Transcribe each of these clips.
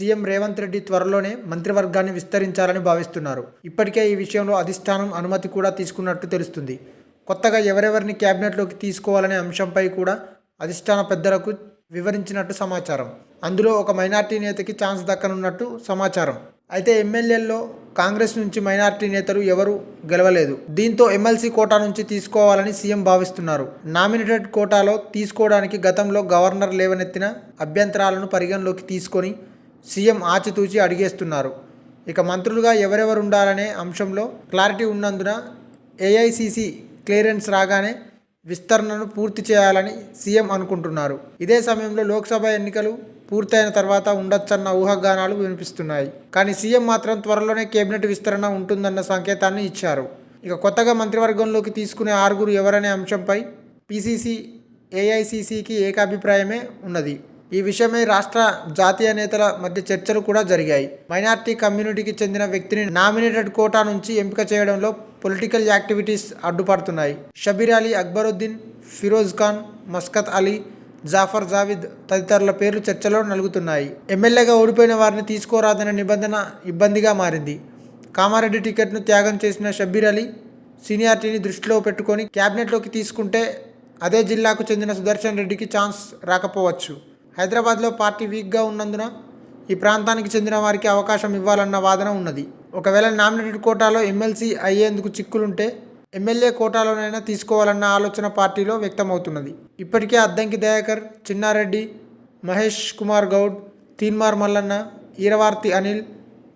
CM Revanth Reddy త్వరలోనే మంత్రివర్గాన్ని విస్తరించాలని భావిస్తున్నారు. ఇప్పటికే ఈ విషయంలో అధిష్టానం అనుమతి కూడా తీసుకున్నట్టు తెలుస్తుంది. కొత్తగా ఎవరెవరిని క్యాబినెట్లోకి తీసుకోవాలనే అంశంపై కూడా అధిష్టాన పెద్దలకు వివరించినట్టు సమాచారం. అందులో ఒక మైనార్టీ నేతకి ఛాన్స్ దక్కనున్నట్టు సమాచారం. అయితే ఎమ్మెల్యేల్లో కాంగ్రెస్ నుంచి మైనార్టీ నేతలు ఎవరూ గెలవలేదు. దీంతో ఎమ్మెల్సీ కోటా నుంచి తీసుకోవాలని సీఎం భావిస్తున్నారు. నామినేటెడ్ కోటాలో తీసుకోవడానికి గతంలో గవర్నర్ లేవనెత్తిన అభ్యంతరాలను పరిగణలోకి తీసుకొని సీఎం ఆచితూచి అడిగేస్తున్నారు. ఇక మంత్రులుగా ఎవరెవరు ఉండాలనే అంశంలో క్లారిటీ ఉన్నందున ఏఐసీసీ క్లియరెన్స్ రాగానే విస్తరణను పూర్తి చేయాలని సీఎం అనుకుంటున్నారు. ఇదే సమయంలో లోక్సభ ఎన్నికలు పూర్తయిన తర్వాత ఉండొచ్చన్న ఊహాగానాలు వినిపిస్తున్నాయి. కానీ సీఎం మాత్రం త్వరలోనే కేబినెట్ విస్తరణ ఉంటుందన్న సంకేతాన్ని ఇచ్చారు. ఇక కొత్తగా మంత్రివర్గంలోకి తీసుకునే 6 ఎవరనే అంశంపై పీసీసీ, ఏఐసీసీకి ఏకాభిప్రాయమే ఉన్నది. ఈ విషయమై రాష్ట్ర జాతీయ నేతల మధ్య చర్చలు కూడా జరిగాయి. మైనార్టీ కమ్యూనిటీకి చెందిన వ్యక్తిని నామినేటెడ్ కోటా నుంచి ఎంపిక చేయడంలో పొలిటికల్ యాక్టివిటీస్ అడ్డుపడుతున్నాయి. షబీర్ అలీ, అక్బరుద్దీన్, ఫిరోజ్ ఖాన్, మస్కత్ అలీ, జాఫర్ జావిద్ తదితరుల పేర్లు చర్చలో నలుగుతున్నాయి. ఎమ్మెల్యేగా ఓడిపోయిన వారిని తీసుకోరాదనే నిబంధన ఇబ్బందిగా మారింది. కామారెడ్డి టికెట్ను త్యాగం చేసిన షబీర్ అలీ సీనియారిటీని దృష్టిలో పెట్టుకొని క్యాబినెట్లోకి తీసుకుంటే అదే జిల్లాకు చెందిన సుదర్శన్ రెడ్డికి ఛాన్స్ రాకపోవచ్చు. హైదరాబాద్లో పార్టీ వీక్గా ఉన్నందున ఈ ప్రాంతానికి చెందిన వారికి అవకాశం ఇవ్వాలన్న వాదన ఉన్నది. ఒకవేళ నామినేటెడ్ కోటాలో ఎమ్మెల్సీ అయ్యేందుకు చిక్కులుంటే ఎమ్మెల్యే కోటాలోనైనా తీసుకోవాలన్న ఆలోచన పార్టీలో వ్యక్తమవుతున్నది. ఇప్పటికే అద్దంకి దయాకర్, చిన్నారెడ్డి, మహేష్ కుమార్ గౌడ్, తీన్మార్ మల్లన్న, ఈరవార్తి అనిల్,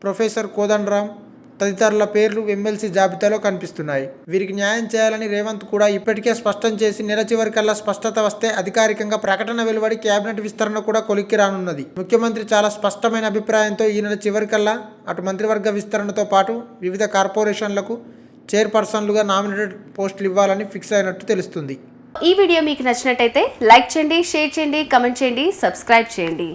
ప్రొఫెసర్ కోదండరాం తదితరుల పేర్లు ఎమ్మెల్సీ జాబితాలో కనిపిస్తున్నాయి. వీరికి న్యాయం చేయాలని రేవంత్ కూడా ఇప్పటికే స్పష్టం చేసి నెల చివరికల్లా స్పష్టత వస్తే అధికారికంగా ప్రకటన వెలువడి క్యాబినెట్ విస్తరణ కూడా కొలిక్కి రానున్నది. ముఖ్యమంత్రి చాలా స్పష్టమైన అభిప్రాయంతో ఈ నెల చివరికల్లా అటు మంత్రివర్గ విస్తరణతో పాటు వివిధ కార్పొరేషన్లకు చైర్పర్సన్లుగా నామినేటెడ్ పోస్టులు ఇవ్వాలని ఫిక్స్ అయినట్టు తెలుస్తుంది. ఈ వీడియో మీకు నచ్చినట్టయితే లైక్ చేయండి, షేర్ చేయండి, కమెంట్ చేయండి, సబ్స్క్రైబ్ చేయండి.